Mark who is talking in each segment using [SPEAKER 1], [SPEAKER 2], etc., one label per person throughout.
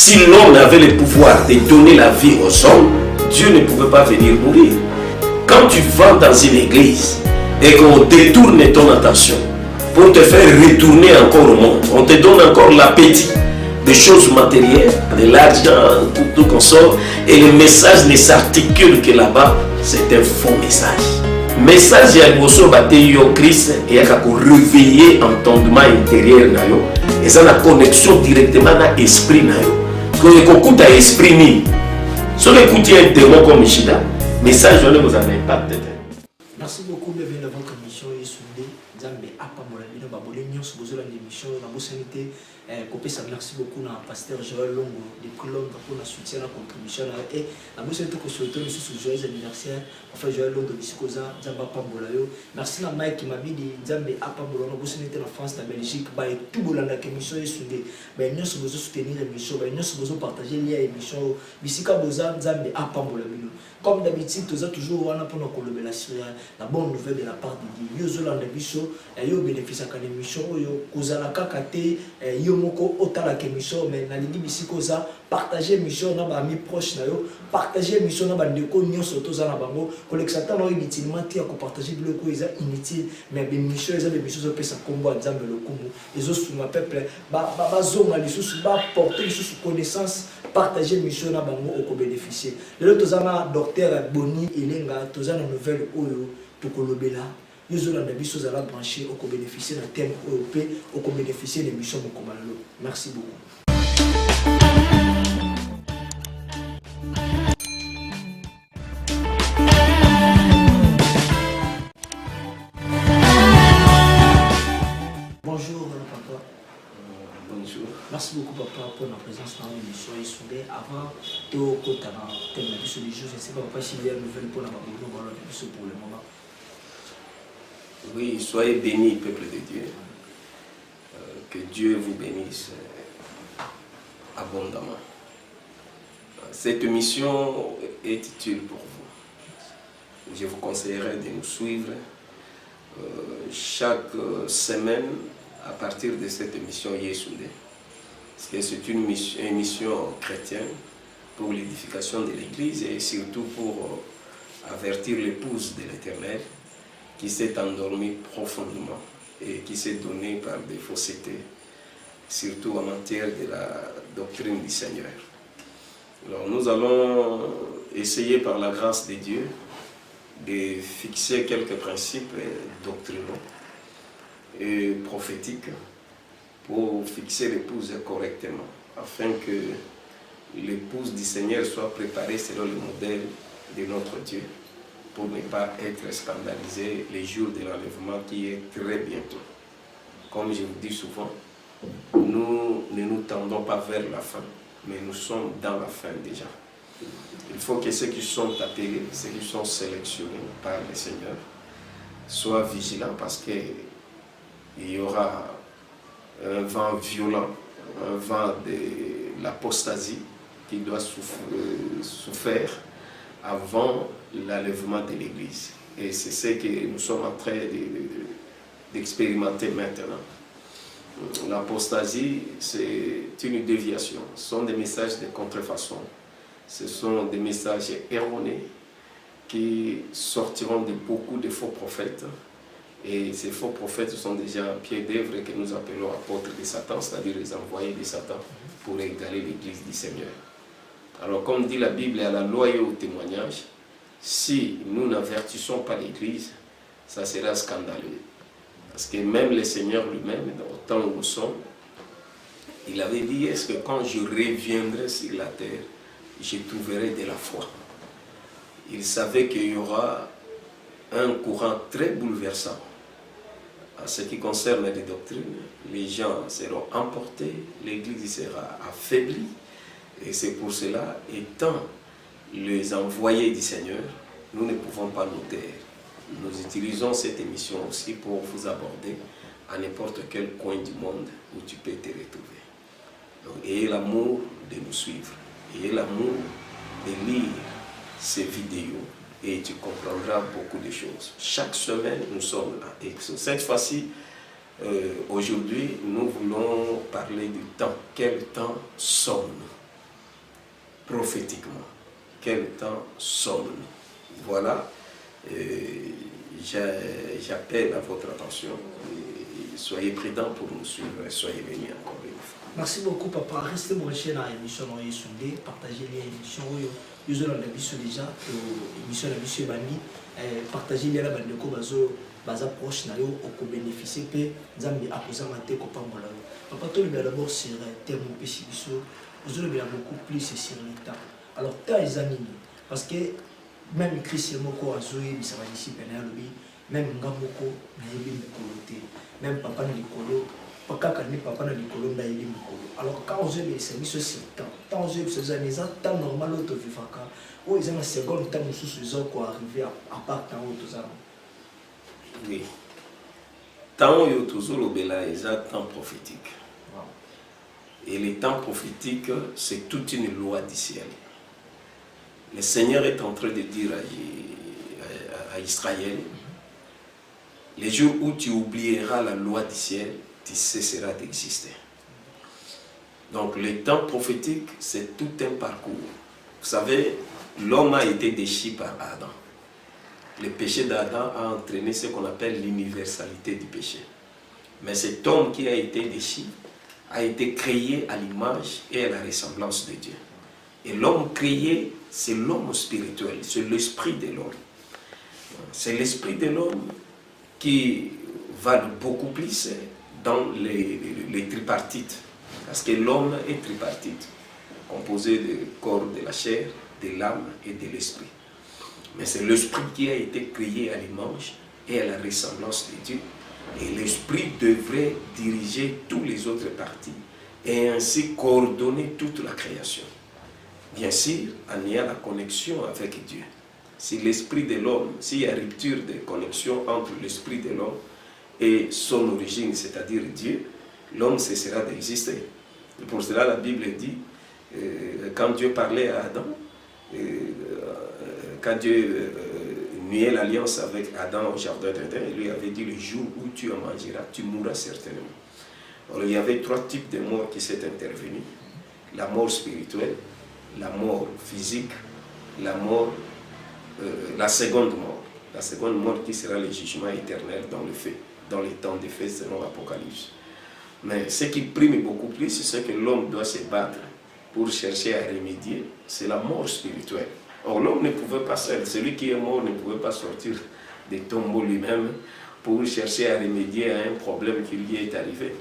[SPEAKER 1] Si l'homme avait le pouvoir de donner la vie aux hommes, Dieu ne pouvait pas venir mourir. Quand tu vas dans une église et qu'on détourne ton attention pour te faire retourner encore au monde, on te donne encore l'appétit des choses matérielles, de l'argent, tout consort, et le message ne s'articule que là-bas, c'est un faux message. Message ya liboso batei yo Christ et à réveiller entendement intérieur na yo et ça la connexion directement na esprit na yo. Quand on écoute à esprit ni, si on écoute un démon comme Ishida, message ne vous en impact.
[SPEAKER 2] Merci beaucoup, bienvenue dans votre émission Yesundé. Nzambe apamola bino babole nyonso bozola l'émission na bosanité. Merci beaucoup à pasteur Joël Longo depuis Londres pour la soutien la contribution et la bosanité que souhaitons le joyeux anniversaire enfin Joël Longo bisikoza Nzamba pambola yo. Merci à Mike qui m'a dit Nzambe apamola na bosanité en France na Belgique ba tout bolanda émission Yesundé. Ben nyonso bozo soutenir l'émission, ben nyonso bozo partager lien émission bisika boza Nzambe apamola bino. Comme d'habitude, tu as toujours la bonne nouvelle de la part de Dieu. Yo zolanda biso, yo bénéfice à l'émission, yo kozala kakate, yo moko otala l'émission, mais na lingi bisiko za partager l'émission na ba ami proche na yo, partager l'émission na ba ndeko nyonso toza na bango, kolexata na inutilement tia ko partager biloko eza inutile, mais l'émission eza l'émission zo pesa kombo nzambe lokumu, ezo suma peuple ba zonga lisusu ba porter lisusu connaissance, partager l'émission na bango oko bénéficier. Le tozana docteur Boni Elenga tozana nouvelle oyo tokolobela yozona na biso za la brancher oko bénéficier na thème OP oko bénéficier de l'émission Mokomalalo. Merci beaucoup. Bonjour papa.
[SPEAKER 1] Bonjour.
[SPEAKER 2] Merci beaucoup papa pour la présence dans l'émission Yesundé. Avant de côté dans thème de l'émission du jour, je ne sais pas papa s'il y a une nouvelle pour la babouno voilà pour le moment.
[SPEAKER 1] Oui, soyez bénis, peuple de Dieu. Que Dieu vous bénisse abondamment. Cette émission est utile pour vous. Je vous conseillerais de nous suivre chaque semaine à partir de cette émission Yesundé. Parce que c'est une émission chrétienne pour l'édification de l'Église et surtout pour avertir l'épouse de l'Éternel qui s'est endormie profondément et qui s'est donnée par des faussetés, surtout en matière de la doctrine du Seigneur. Alors nous allons essayer par la grâce de Dieu de fixer quelques principes doctrinaux et prophétiques pour fixer l'épouse correctement, afin que l'épouse du Seigneur soit préparée selon le modèle de notre Dieu, pour ne pas être scandalisé les jours de l'enlèvement qui est très bientôt. Comme je vous dis souvent, nous ne nous tendons pas vers la fin, mais nous sommes dans la fin déjà. Il faut que ceux qui sont appelés, ceux qui sont sélectionnés par le Seigneur, soient vigilants parce qu'il y aura un vent violent, un vent de l'apostasie qui doit souffrir avant l'enlèvement de l'Église. Et c'est ce que nous sommes en train d'expérimenter maintenant. L'apostasie, c'est une déviation. Ce sont des messages de contrefaçon. Ce sont des messages erronés qui sortiront de beaucoup de faux prophètes. Et ces faux prophètes sont déjà un pied d'œuvre que nous appelons apôtres de Satan, c'est-à-dire les envoyés de Satan pour égaler l'Église du Seigneur. Alors comme dit la Bible, à la loi et au témoignage, si nous n'avertissons pas l'Église, ça sera scandaleux. Parce que même le Seigneur lui-même, dans le temps où nous sommes, il avait dit, est-ce que quand je reviendrai sur la terre, je trouverai de la foi. Il savait qu'il y aura un courant très bouleversant. En ce qui concerne les doctrines, les gens seront emportés, l'Église sera affaiblie. Et c'est pour cela, étant les envoyés du Seigneur, nous ne pouvons pas nous taire. Nous utilisons cette émission aussi pour vous aborder à n'importe quel coin du monde où tu peux te retrouver. Donc, ayez l'amour de nous suivre, ayez l'amour de lire ces vidéos et tu comprendras beaucoup de choses. Chaque semaine, nous sommes là. Et cette fois-ci, aujourd'hui, nous voulons parler du temps. Quel temps sommes-nous? prophétiquement. Quel temps sommes-nous? Voilà, j'appelle à votre attention. Soyez prudents pour nous suivre. Soyez bénis encore une fois.
[SPEAKER 2] Merci beaucoup, papa. Restez branchés dans l'émission Sondé. Partagez l'émission. Vous avez l'émission déjà. L'émission de M. Bani. Partagez les bandeko baza proche na yo au bénéficier pe nzambe akoza mate ko pambola yo. Papa to le d'abord sur terme pesi biso. Vous avez beaucoup plus sur le temps. Alors temps examiner parce que même Christ moko azoye bisaba ici penalobi même ngamoko na yebi mokolote. Même papa na likolo papa ni papa na likolo na yebi mokolo. Alors quand on veut les services sur temps, quand on veut ces années temps normal auto vivaka. Oh, ils ont un second temps où ils ont arrivé à part temps où tous
[SPEAKER 1] oui. Temps où toujours au Bela, ils ont temps prophétique. Wow. Et les temps prophétiques, c'est toute une loi du ciel. Le Seigneur est en train de dire à Israël, les jours où tu oublieras la loi du ciel, tu cesseras d'exister. Donc les temps prophétiques, c'est tout un parcours. Vous savez, l'homme a été déchu par Adam. Le péché d'Adam a entraîné ce qu'on appelle l'universalité du péché. Mais cet homme qui a été déchu a été créé à l'image et à la ressemblance de Dieu. Et l'homme créé, c'est l'homme spirituel, c'est l'esprit de l'homme. C'est l'esprit de l'homme qui va beaucoup plus dans les tripartites. Parce que l'homme est tripartite, composé du corps, de la chair, de l'âme et de l'esprit. Mais c'est l'esprit qui a été créé à l'image et à la ressemblance de Dieu. Et l'esprit devrait diriger tous les autres parties et ainsi coordonner toute la création. Bien sûr, en ayant la connexion avec Dieu. Si l'esprit de l'homme, s'il y a rupture de connexion entre l'esprit de l'homme et son origine, c'est-à-dire Dieu, l'homme cessera d'exister. Et pour cela, la Bible dit, quand Dieu parlait à Adam, quand Dieu niait l'alliance avec Adam au jardin d'Éden, il lui avait dit, le jour où tu en mangeras, tu mourras certainement. Alors, il y avait trois types de morts qui s'étaient intervenus. La mort spirituelle, la mort physique, la mort, la seconde mort. La seconde mort qui sera le jugement éternel dans le feu, dans les temps de feu selon l'Apocalypse. Mais ce qui prime beaucoup plus, c'est ce que l'homme doit se battre pour chercher à remédier, c'est la mort spirituelle. Or, l'homme ne pouvait pas seul, celui qui est mort ne pouvait pas sortir des tombeaux lui-même pour chercher à remédier à un problème qui lui est arrivé.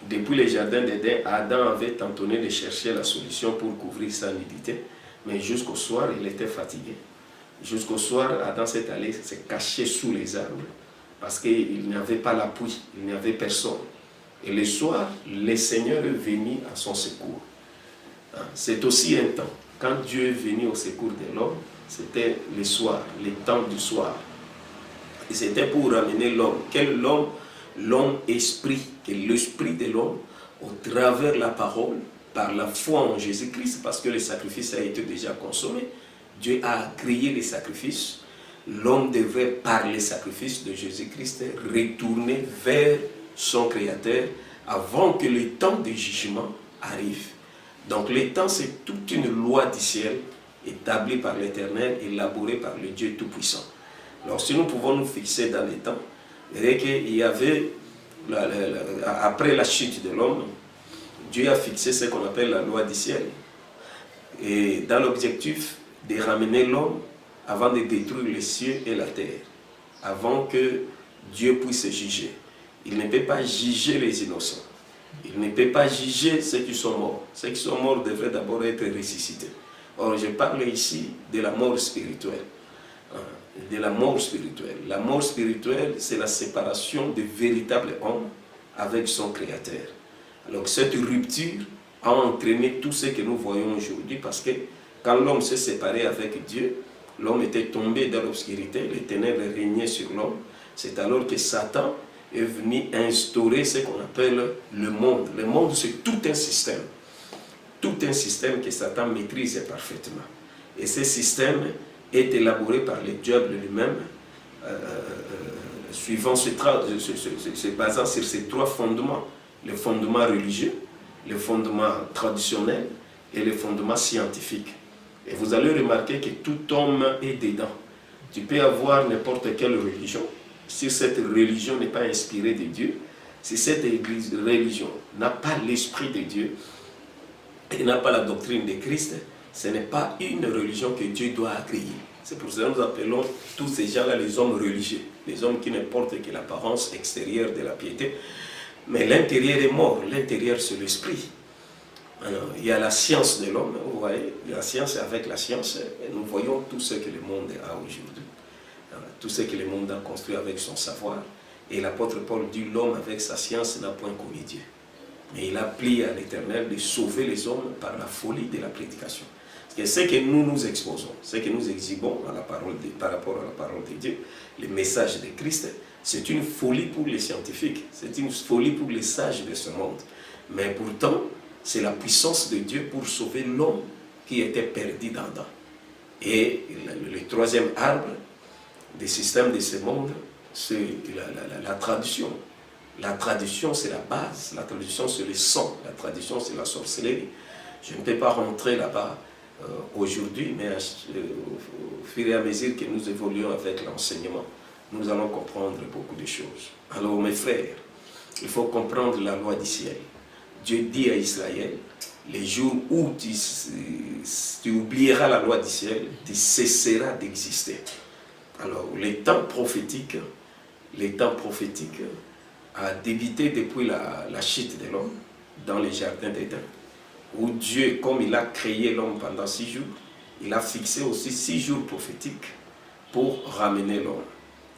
[SPEAKER 1] Depuis le jardin d'Éden, Adam avait tenté de chercher la solution pour couvrir sa nudité, mais jusqu'au soir, il était fatigué. Jusqu'au soir, Adam s'est allé se cacher sous les arbres parce qu'il n'avait pas l'appui, il n'y avait personne. Et le soir, le Seigneur est venu à son secours. C'est aussi un temps. Quand Dieu est venu au secours de l'homme, c'était le soir, le temps du soir. Et c'était pour ramener l'homme. Quel homme? L'homme esprit, que l'esprit de l'homme, au travers de la parole, par la foi en Jésus-Christ, parce que le sacrifice a été déjà consommé. Dieu a créé les sacrifices. L'homme devrait, par les sacrifices de Jésus-Christ, retourner vers son Créateur avant que le temps de jugement arrive. Donc le temps, c'est toute une loi du ciel établie par l'Éternel, élaborée par le Dieu Tout-Puissant. Alors si nous pouvons nous fixer dans les temps, vous verrez qu'il y avait, après la chute de l'homme, Dieu a fixé ce qu'on appelle la loi du ciel. Et dans l'objectif de ramener l'homme avant de détruire les cieux et la terre, avant que Dieu puisse juger. Il ne peut pas juger les innocents. Il ne peut pas juger ceux qui sont morts. Ceux qui sont morts devraient d'abord être ressuscités. Or, je parle ici de la mort spirituelle. De la mort spirituelle. La mort spirituelle, c'est la séparation du véritable homme avec son Créateur. Alors, cette rupture a entraîné tout ce que nous voyons aujourd'hui parce que quand l'homme s'est séparé avec Dieu, l'homme était tombé dans l'obscurité, les ténèbres régnaient sur l'homme. C'est alors que Satan est venu instaurer ce qu'on appelle le monde. Le monde, c'est tout un système. Tout un système que Satan maîtrise parfaitement. Et ce système est élaboré par le diable lui-même, se basant sur ces trois fondements. Le fondement religieux, le fondement traditionnel et le fondement scientifique. Et vous allez remarquer que tout homme est dedans. Tu peux avoir n'importe quelle religion. Si cette religion n'est pas inspirée de Dieu, si cette religion n'a pas l'esprit de Dieu et n'a pas la doctrine de Christ, ce n'est pas une religion que Dieu doit accueillir. C'est pour ça que nous appelons tous ces gens-là les hommes religieux, les hommes qui ne portent que l'apparence extérieure de la piété, mais l'intérieur est mort, l'intérieur c'est l'esprit. Alors, il y a la science de l'homme, vous voyez, la science, avec la science, nous voyons tout ce que le monde a aujourd'hui, tout ce que le monde a construit avec son savoir, et l'apôtre Paul dit l'homme avec sa science n'a point connu Dieu. Mais il a plié à l'Éternel de sauver les hommes par la folie de la prédication. Et ce que nous nous exposons, ce que nous exhibons à la parole par rapport à la parole de Dieu, le message de Christ, c'est une folie pour les scientifiques, c'est une folie pour les sages de ce monde. Mais pourtant, c'est la puissance de Dieu pour sauver l'homme qui était perdu dans Adam. Et le troisième arbre des systèmes de ce monde, c'est la tradition. La tradition, c'est la base. La tradition, c'est le sang. La tradition, c'est la sorcellerie. Je ne peux pas rentrer là-bas aujourd'hui, mais au fur et à mesure que nous évoluons avec l'enseignement, nous allons comprendre beaucoup de choses. Alors, mes frères, il faut comprendre la loi du ciel. Dieu dit à Israël, les jours où tu oublieras la loi du ciel, tu cesseras d'exister. Alors, les temps prophétiques a débuté depuis la chute de l'homme dans les jardins d'Éden, où Dieu, comme il a créé l'homme pendant 6 jours, il a fixé aussi 6 jours prophétiques pour ramener l'homme.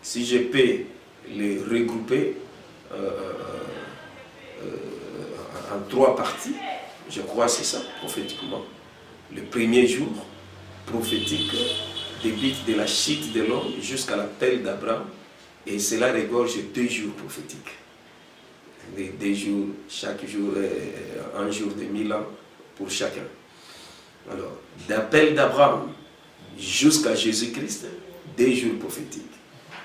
[SPEAKER 1] Si je peux les regrouper en 3 parties, je crois que c'est ça, prophétiquement. Le premier jour prophétique débute de la chute de l'homme jusqu'à l'appel d'Abraham, et cela regorge 2 jours prophétiques. Les 2 jours, chaque jour, un jour de 1000 ans pour chacun. Alors, d'appel d'Abraham jusqu'à Jésus-Christ, 2 jours prophétiques.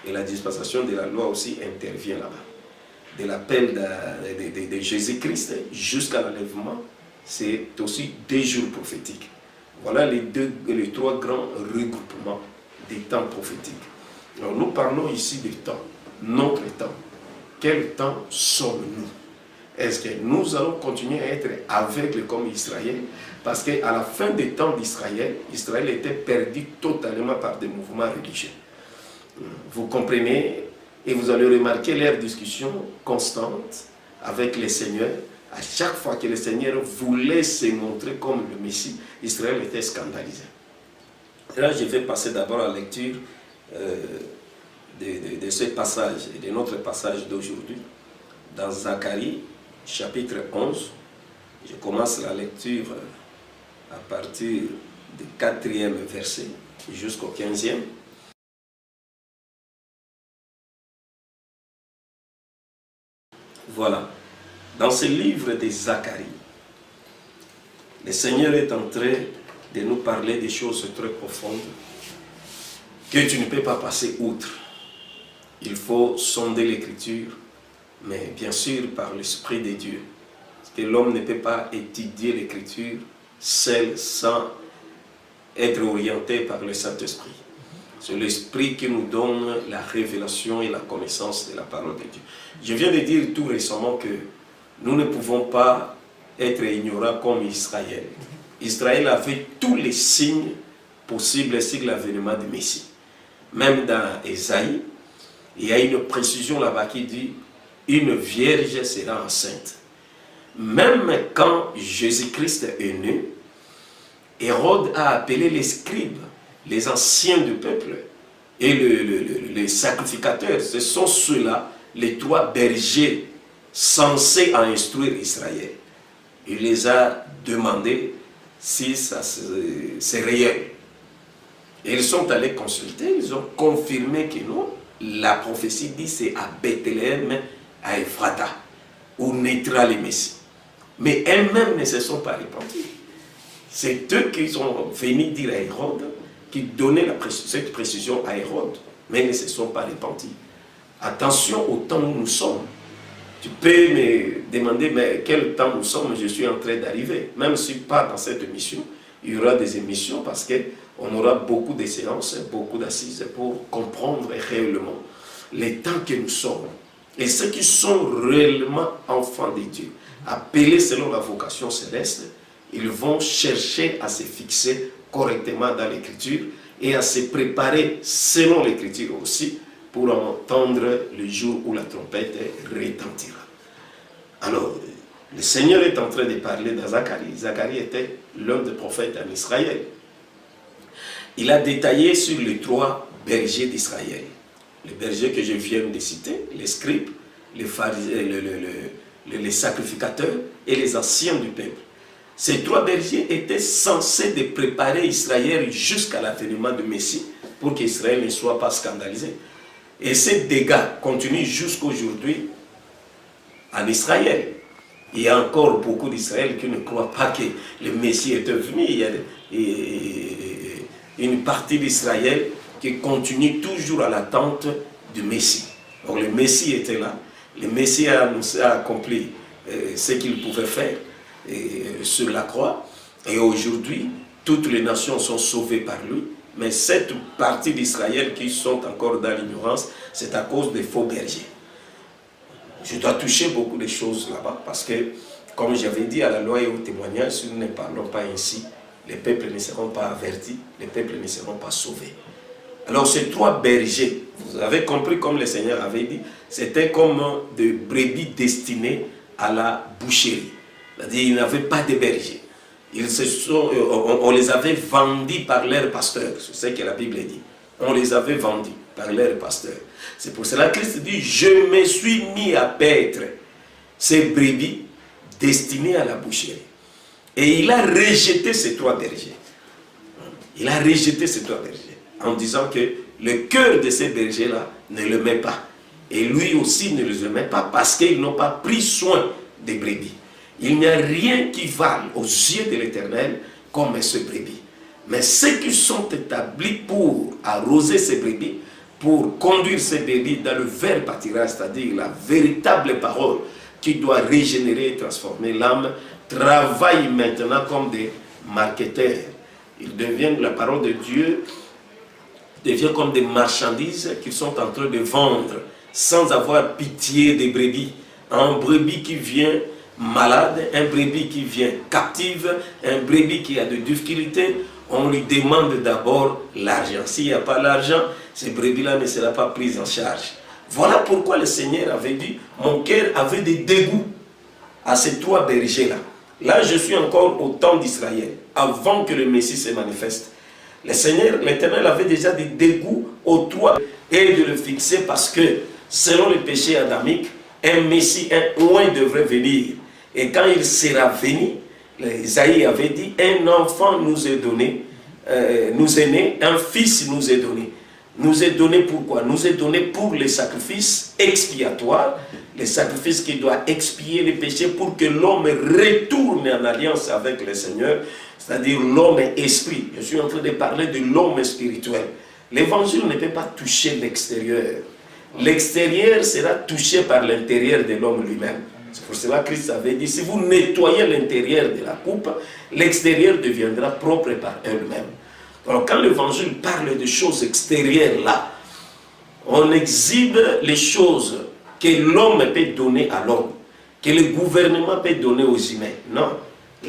[SPEAKER 1] Et la dispensation de la loi aussi intervient là-bas. De l'appel de Jésus-Christ jusqu'à l'enlèvement, c'est aussi 2 jours prophétiques. Voilà les 3 grands regroupements des temps prophétiques. Alors nous parlons ici des temps, notre temps. Quel temps sommes-nous? Est-ce que nous allons continuer à être aveugles comme Israël? Parce qu'à la fin des temps d'Israël, Israël était perdu totalement par des mouvements religieux. Vous comprenez, et vous allez remarquer leur discussion constante avec les seigneurs. À chaque fois que le Seigneur voulait se montrer comme le Messie, Israël était scandalisé. Et là, je vais passer d'abord à la lecture de ce passage, de notre passage d'aujourd'hui, dans Zacharie, chapitre 11. Je commence la lecture à partir du 4e verset jusqu'au 15e. Voilà. Dans ce livre de Zacharie, le Seigneur est en train de nous parler des choses très profondes que tu ne peux pas passer outre. Il faut sonder l'Écriture, mais bien sûr par l'Esprit de Dieu. Parce que l'homme ne peut pas étudier l'Écriture seul sans être orienté par le Saint-Esprit. C'est l'Esprit qui nous donne la révélation et la connaissance de la parole de Dieu. Je viens de dire tout récemment que nous ne pouvons pas être ignorants comme Israël. Israël avait tous les signes possibles sur l'avènement du Messie. Même dans Ésaïe, il y a une précision là-bas qui dit « Une vierge sera enceinte ». Même quand Jésus-Christ est né, Hérode a appelé les scribes, les anciens du peuple et les sacrificateurs. Ce sont ceux-là, les 3 bergers censés instruire Israël. Il les a demandé si c'est réel. Et ils sont allés consulter, ils ont confirmé que non. La prophétie dit c'est à Bethléem, à Ephrata, où naîtra le Messie. Mais elles-mêmes ne se sont pas répandues. C'est eux qui sont venus dire à Hérode, qui donnaient cette précision à Hérode, mais ils ne se sont pas répandus. Attention au temps où nous sommes. Tu peux me demander mais quel temps nous sommes, je suis en train d'arriver. Même si pas dans cette mission, il y aura des émissions parce qu'on aura beaucoup de séances, beaucoup d'assises pour comprendre réellement les temps que nous sommes. Et ceux qui sont réellement enfants de Dieu, appelés selon la vocation céleste, ils vont chercher à se fixer correctement dans l'Écriture et à se préparer selon l'Écriture aussi pour entendre le jour où la trompette retentira. Alors, le Seigneur est en train de parler de Zacharie. Zacharie était l'un des prophètes en Israël. Il a détaillé sur les 3 bergers d'Israël. Les bergers que je viens de citer, les scribes, les sacrificateurs et les anciens du peuple. Ces 3 bergers étaient censés de préparer Israël jusqu'à l'avènement du Messie pour qu'Israël ne soit pas scandalisé. Et ces dégâts continuent jusqu'aujourd'hui en Israël. Il y a encore beaucoup d'Israël qui ne croient pas que le Messie était venu. Il y a une partie d'Israël qui continue toujours à l'attente du Messie. Donc le Messie était là. Le Messie a accompli ce qu'il pouvait faire sur la croix. Et aujourd'hui, toutes les nations sont sauvées par lui. Mais cette partie d'Israël qui sont encore dans l'ignorance, c'est à cause des faux bergers. Je dois toucher beaucoup de choses là-bas parce que, comme j'avais dit à la loi et au témoignage, si nous ne parlons pas ainsi, les peuples ne seront pas avertis, les peuples ne seront pas sauvés. Alors ces 3 bergers, vous avez compris comme le Seigneur avait dit, c'était comme des brebis destinées à la boucherie. C'est-à-dire qu'ils n'avaient pas de bergers. On les avait vendus par leur pasteur, c'est ce que la Bible dit. On les avait vendus par leur pasteur. C'est pour cela que Christ dit, je me suis mis à paître ces brebis destinées à la boucherie. Et il a rejeté ces 3 bergers. Il a rejeté ces 3 bergers en disant que le cœur de ces bergers-là ne le met pas. Et lui aussi ne les aimait pas parce qu'ils n'ont pas pris soin des brebis. Il n'y a rien qui vale aux yeux de l'Éternel comme ces brebis. Mais ceux qui sont établis pour arroser ces brebis, pour conduire ces brebis dans le vrai pâturage, c'est-à-dire la véritable parole qui doit régénérer et transformer l'âme, travaillent maintenant comme des marketeurs. Ils deviennent, la parole de Dieu devient comme des marchandises qu'ils sont en train de vendre sans avoir pitié des brebis. Un brebis qui vient malade, un brebis qui vient captive, un brebis qui a des difficultés, on lui demande d'abord l'argent. S'il n'y a pas l'argent, ces brebis-là ne seront pas prises en charge. Voilà pourquoi le Seigneur avait dit, mon cœur avait des dégoûts à ces 3 bergers-là. Là, je suis encore au temps d'Israël, avant que le Messie se manifeste. Le Seigneur, l'Éternel avait déjà des dégoûts aux 3 et de le fixer parce que, selon le péché adamique, un Messie, un oint devrait venir. Et quand il sera venu, Isaïe avait dit, un enfant nous est donné, nous est né, un fils nous est donné. Nous est donné pourquoi? Nous est donné pour les sacrifices expiatoires, les sacrifices qui doivent expier les péchés pour que l'homme retourne en alliance avec le Seigneur, c'est-à-dire l'homme esprit. Je suis en train de parler de l'homme spirituel. L'évangile ne peut pas toucher l'extérieur. L'extérieur sera touché par l'intérieur de l'homme lui-même. C'est pour cela que Christ avait dit, si vous nettoyez l'intérieur de la coupe, l'extérieur deviendra propre par elle-même. Alors quand l'évangile parle de choses extérieures là, on exhibe les choses que l'homme peut donner à l'homme, que le gouvernement peut donner aux humains. Non,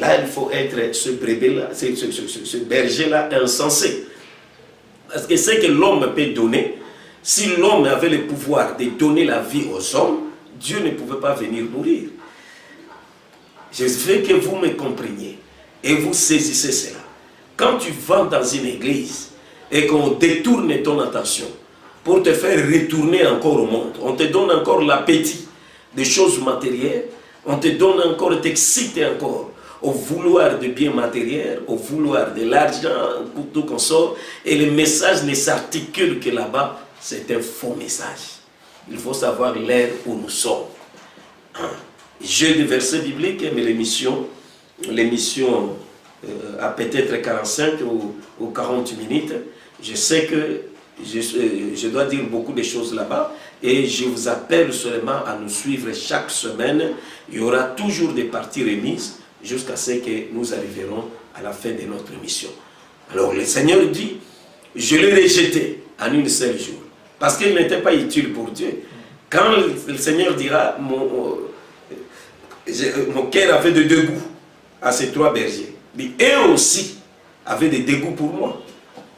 [SPEAKER 1] là il faut être ce brebis-là, ce berger-là insensé. Parce que ce que l'homme peut donner, si l'homme avait le pouvoir de donner la vie aux hommes, Dieu ne pouvait pas venir mourir. Je veux que vous me compreniez et vous saisissez cela. Quand tu vas dans une église et qu'on détourne ton attention pour te faire retourner encore au monde, on te donne encore l'appétit des choses matérielles, on te donne encore, t'excite encore au vouloir de biens matériels, au vouloir de l'argent, pour tout qu'on sort, et le message ne s'articule que là-bas, c'est un faux message. Il faut savoir l'ère où nous sommes. J'ai des versets bibliques, mais l'émission à peut-être 45 ou 40 minutes. Je sais que je dois dire beaucoup de choses là-bas et je vous appelle seulement à nous suivre chaque semaine. Il y aura toujours des parties remises jusqu'à ce que nous arriverons à la fin de notre mission. Alors le Seigneur dit, je l'ai rejeté en une seule jour, parce qu'il n'était pas utile pour Dieu. Quand le Seigneur dira, mon cœur avait de dégoût à ces 3 bergers, mais eux aussi avaient des dégoûts pour moi.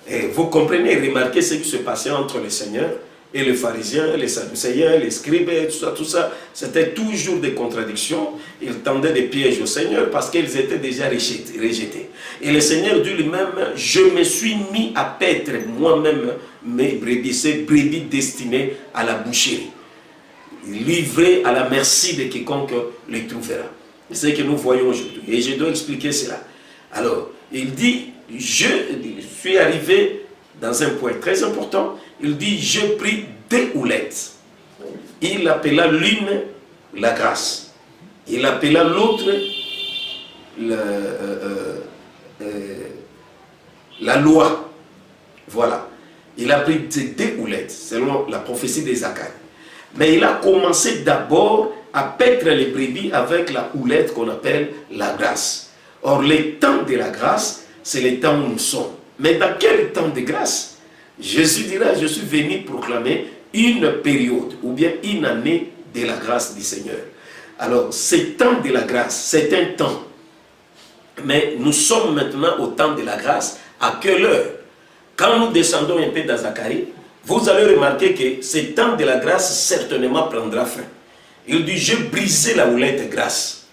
[SPEAKER 1] Et vous comprenez, remarquez ce qui se passait entre le Seigneur et les pharisiens, les sadducéens, les scribes, tout ça, c'était toujours des contradictions. Ils tendaient des pièges au Seigneur parce qu'ils étaient déjà rejetés. Et le Seigneur dit lui-même, je me suis mis à paître moi-même mes brebis, ces brebis destinées à la boucherie, livrées à la merci de quiconque les trouvera. C'est ce que nous voyons aujourd'hui. Et je dois expliquer cela. Alors, il dit, je suis arrivé dans un point très important. Il dit, j'ai pris 2 houlettes. Il appela l'une la grâce. Il appela l'autre la loi. Voilà. Il a pris 2 houlettes, selon la prophétie de Zacharie. Mais il a commencé d'abord à paître les brebis avec la houlette qu'on appelle la grâce. Or, le temps de la grâce, c'est le temps où nous sommes. Mais dans quel temps de grâce? Jésus dira, je suis venu proclamer une période ou bien une année de la grâce du Seigneur. Alors, ce temps de la grâce, c'est un temps. Mais nous sommes maintenant au temps de la grâce. À quelle heure? Quand nous descendons un peu dans Zacharie, vous allez remarquer que ce temps de la grâce certainement prendra fin. Il dit, je brisais la houlette grâce.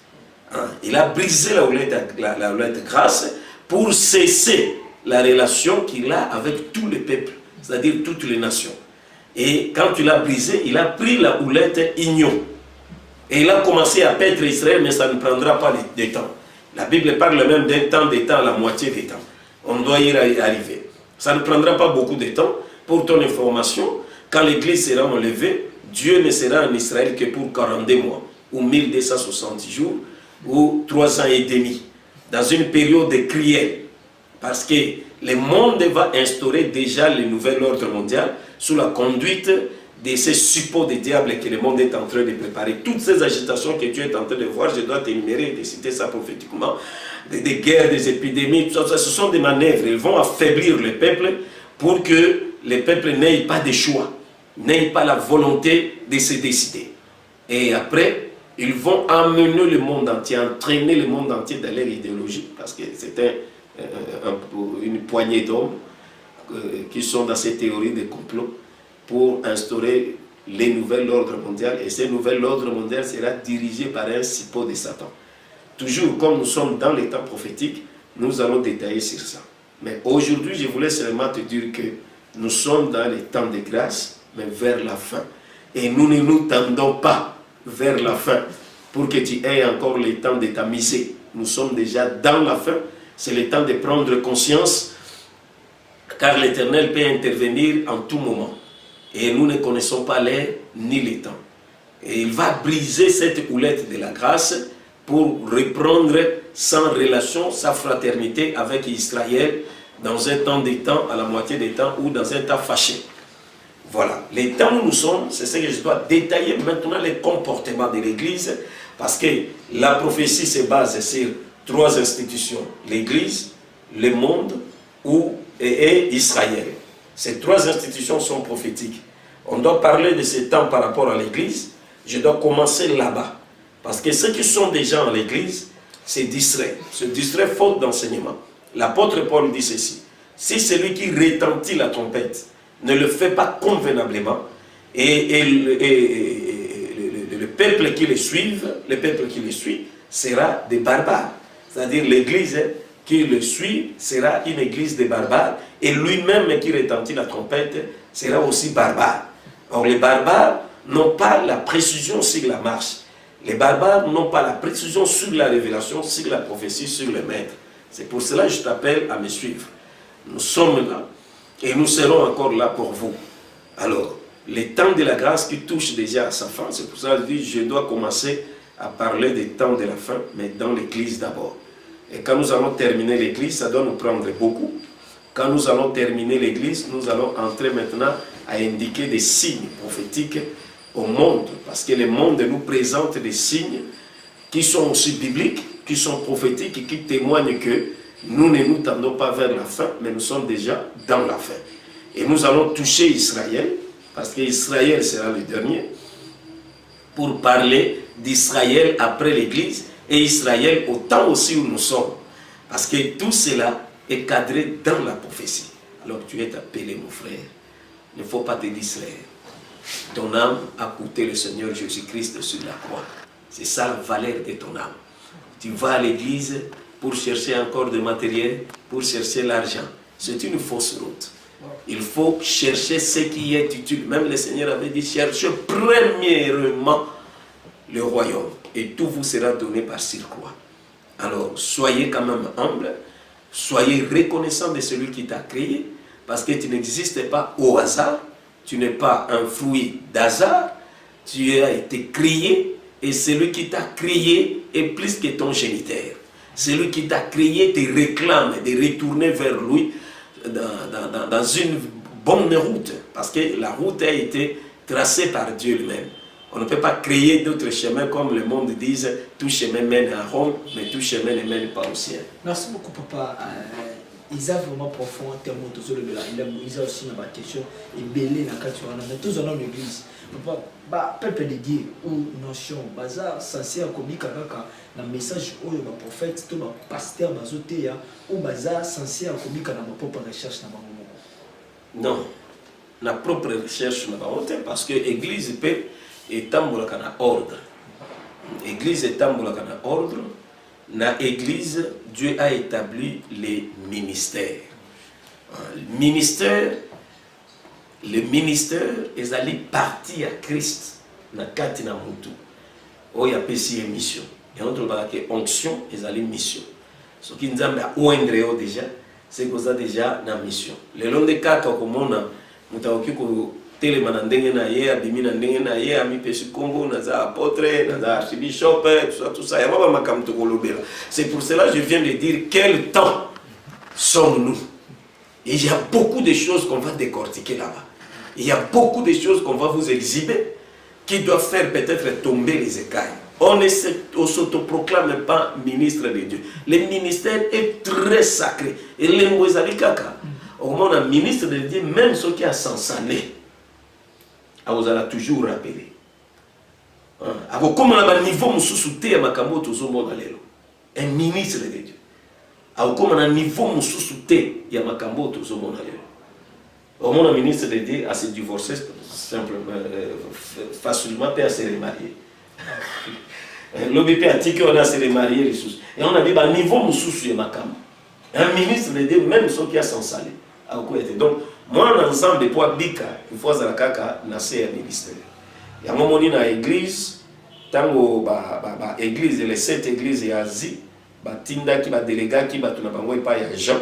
[SPEAKER 1] Il a brisé la houlette grâce pour cesser la relation qu'il a avec tous les peuples, c'est-à-dire toutes les nations. Et quand il a brisé, il a pris la houlette ignon. Et il a commencé à paître Israël, mais ça ne prendra pas de temps. La Bible parle même d'un temps, la moitié des temps. On doit y arriver. Ça ne prendra pas beaucoup de temps. Pour ton information, quand l'Église sera enlevée, Dieu ne sera en Israël que pour 42 mois, ou 1260 jours, ou 3 ans et demi, dans une période cruelle. Parce que le monde va instaurer déjà le nouvel ordre mondial sous la conduite de ces suppôts de diable que le monde est en train de préparer. Toutes ces agitations que tu es en train de voir, je dois t'énumérer et de citer ça prophétiquement, des guerres, des épidémies, tout ça, ce sont des manœuvres. Ils vont affaiblir le peuple pour que le peuple n'ait pas de choix, n'ait pas la volonté de se décider. Et après, ils vont amener le monde entier, entraîner le monde entier dans leur idéologie, parce que c'est une poignée d'hommes qui sont dans ces théories de complot pour instaurer les nouvelles ordres mondiaux. Et ces nouvel ordre mondial sera dirigé par un suppôt de Satan. Toujours comme nous sommes dans les temps prophétiques, nous allons détailler sur ça. Mais aujourd'hui, je voulais seulement te dire que nous sommes dans les temps de grâce, mais vers la fin. Et nous ne nous tendons pas vers la fin pour que tu aies encore le temps de t'amuser. Nous sommes déjà dans la fin. C'est le temps de prendre conscience, car l'Éternel peut intervenir en tout moment. Et nous ne connaissons pas l'heure ni le temps. Et il va briser cette houlette de la grâce pour reprendre sans relation, sa fraternité avec Israël dans un temps des temps, à la moitié des temps, ou dans un temps fâché. Voilà. Les temps où nous sommes, c'est ce que je dois détailler maintenant, les comportements de l'Église, parce que la prophétie se base sur 3 institutions, l'Église, le monde et Israël. Ces 3 institutions sont prophétiques. On doit parler de ces temps par rapport à l'Église. Je dois commencer là-bas. Parce que ceux qui sont déjà en l'Église, c'est distraits. Se distraient faute d'enseignement. L'apôtre Paul dit ceci. Si celui qui retentit la trompette ne le fait pas convenablement, et le peuple qui le suit, sera des barbares. C'est-à-dire l'Église qui le suit sera une église de barbares, et lui-même qui retentit la trompette sera aussi barbare. Or les barbares n'ont pas la précision sur la marche. Les barbares n'ont pas la précision sur la révélation, sur la prophétie, sur le maître. C'est pour cela que je t'appelle à me suivre. Nous sommes là et nous serons encore là pour vous. Alors, les temps de la grâce qui touche déjà à sa fin, c'est pour ça que je dis, je dois commencer à parler des temps de la fin, mais dans l'église d'abord. Et quand nous allons terminer l'église, ça doit nous prendre beaucoup. Quand nous allons terminer l'église, nous allons entrer maintenant à indiquer des signes prophétiques au monde, parce que le monde nous présente des signes qui sont aussi bibliques, qui sont prophétiques et qui témoignent que nous ne nous tendons pas vers la fin, mais nous sommes déjà dans la fin. Et nous allons toucher Israël, parce qu'Israël sera le dernier, pour parler d'Israël après l'Église, et Israël au temps aussi où nous sommes. Parce que tout cela est cadré dans la prophétie. Alors tu es appelé, mon frère. Il ne faut pas te distraire. Ton âme a coûté le Seigneur Jésus-Christ sur la croix. C'est ça la valeur de ton âme. Tu vas à l'église pour chercher encore de matériel, pour chercher l'argent. C'est une fausse route. Il faut chercher ce qui est utile. Même le Seigneur avait dit, cherchez premièrement le royaume et tout vous sera donné par surcroît. Alors, soyez quand même humble, soyez reconnaissant de celui qui t'a créé, parce que tu n'existes pas au hasard, tu n'es pas un fruit d'hasard, tu as été créé, et celui qui t'a créé est plus que ton géniteur. Celui qui t'a créé te réclame de retourner vers lui dans une bonne route, parce que la route a été tracée par Dieu lui-même. On ne peut pas créer d'autres chemins comme le monde dit, tout chemin mène à Rome, mais tout chemin ne mène pas au ciel.
[SPEAKER 2] Merci beaucoup, papa. Ils ont vraiment profond en termes de ce là. Il a aussi une question et belé dans quatre mais tous en l'église. Papa, peuple de Dieu ou nation, bazar, censé commis kaka, na message où le prophète, tout le pasteur bazotéa ou bazar censé commis kana ma propre recherche na bango.
[SPEAKER 1] Non, na propre recherche na bango parce que l'église peut étambolaka na ordre. L'église étambolaka na ordre. Dans l'église, Dieu a établi les ministères. Le ministère est allé partir à Christ dans Katina Moutou. Oh, il y a une mission. Et on trouve que onction est allé mission. Ce qui nous a oindre déjà, c'est qu'on a déjà dans mission. Le long des cas, comme on a, nous avons telema na ndenge na ye abimi na ndenge na ye ami pesi kombo na za apôtre na za archbishop tout ça ya mama makam to kolobela. C'est pour cela que je viens de dire quel temps sommes-nous. Et il y a beaucoup de choses qu'on va décortiquer là-bas. Il y a beaucoup de choses qu'on va vous exhiber qui doivent faire peut-être tomber les écailles. On ne s'autoproclame pas ministre de Dieu. Le ministère est très sacré. Et les Mouezali Kaka, au moment d'un ministre de Dieu, même ceux qui a sansané, vous allez toujours rappeler. Comme on a un niveau sous-souté à Makambo, un ministre de Dieu. Comme on a un niveau sous-souté à Makambo, au moins un ministre de Dieu a se divorcé simplement, facilement, et à se remarier. L'OBP a dit qu'on a se remarier. Et on a dit un niveau sous-souté à Makambo. Un ministre de Dieu, même ceux qui a sansalé. Donc, moi, l'ensemble de poids bika, il faut que kaka nasse un ministère. Il y a un moment dans l'église, dans l'église, les 7 églises et Asie, tinda qui va déléguer qui va tout n'abango et pas y a Jean.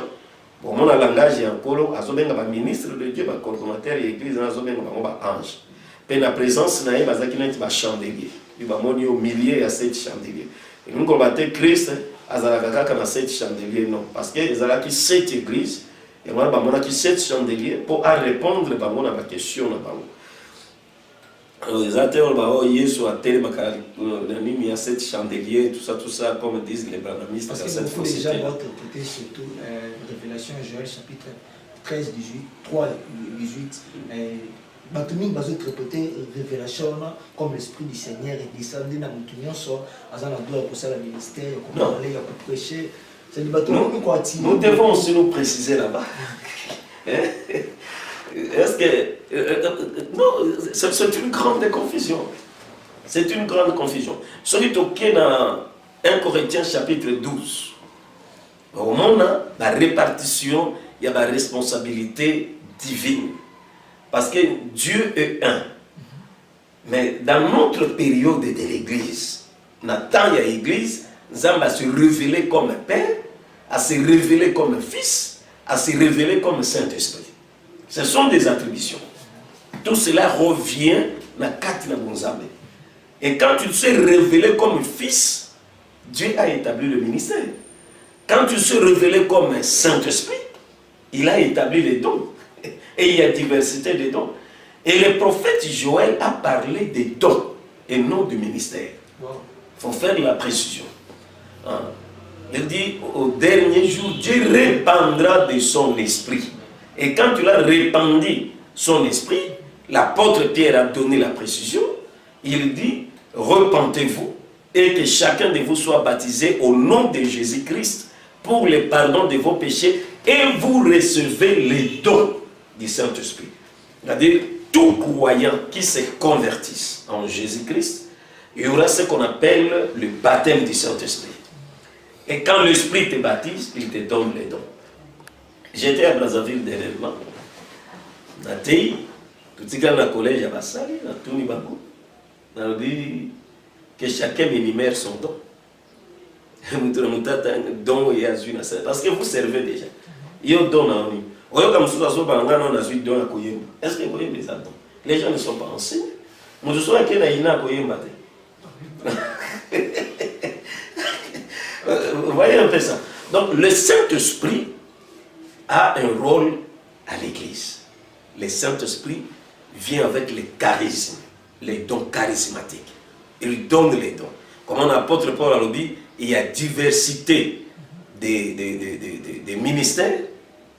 [SPEAKER 1] Bon, mon langage est encore, azobenga ba ministre de Dieu, ba coordonnateur et église, azobenga ba ange. Et la présence na ba zakina qui va chandelier. Il va moni au milieu à 7 chandeliers. Et nous combattons Christ, azalaka kaka na 7 chandeliers non, parce que les alaki 7 églises. Et moi, on a 7 chandeliers pour répondre à ma question. Les athées, Yesu a tel il y a 7 chandeliers, tout ça, comme disent les branhamistes.
[SPEAKER 2] Parce que beaucoup de gens vont interpréter surtout Révélation Joël chapitre 13, 18, 3, 18. Batumi va interpréter Révélation comme l'Esprit du Seigneur est descendu dans le monde, soit à un endroit pour ça le ministère, pour aller pour prêcher. Nous
[SPEAKER 1] devons aussi nous préciser là-bas. Est-ce que... non, c'est une grande confusion. C'est une grande confusion. Celui qui est dans 1 Corinthiens chapitre 12, au moment la répartition, il y a la responsabilité divine. Parce que Dieu est un. Mais dans notre période de l'Église, Nathan et l'Église, Zamba a se révéler comme Père, à se révéler comme Fils, à se révéler comme Saint-Esprit. Ce sont des attributions. Tout cela revient dans Katina Gonzame. Et quand tu te sais révélé comme Fils, Dieu a établi le ministère. Quand tu te sais révélé comme Saint-Esprit, il a établi les dons. Et il y a diversité de dons. Et le prophète Joël a parlé des dons et non du ministère. Il faut faire la précision. Il dit, au dernier jour, Dieu répandra de son esprit. Et quand il a répandu son esprit, l'apôtre Pierre a donné la précision. Il dit, repentez-vous et que chacun de vous soit baptisé au nom de Jésus-Christ pour le pardon de vos péchés et vous recevez les dons du Saint-Esprit. C'est-à-dire, tout croyant qui se convertisse en Jésus-Christ, il y aura ce qu'on appelle le baptême du Saint-Esprit. Et quand l'Esprit te baptise, il te donne les dons. J'étais à Brazzaville dernièrement. Natei, tout ce dans le collège à Bassali, dans tout le monde, on dit que chacun énumère son don. Parce que vous servez déjà. Il y a un don en nous. Est-ce que vous voyez les dons? Les gens ne sont pas enseignés. Vous voyez un peu ça. Donc le Saint-Esprit a un rôle à l'Église. Le Saint-Esprit vient avec les charismes, les dons charismatiques. Il donne les dons. Comme l'apôtre Paul a dit, il y a diversité des ministères,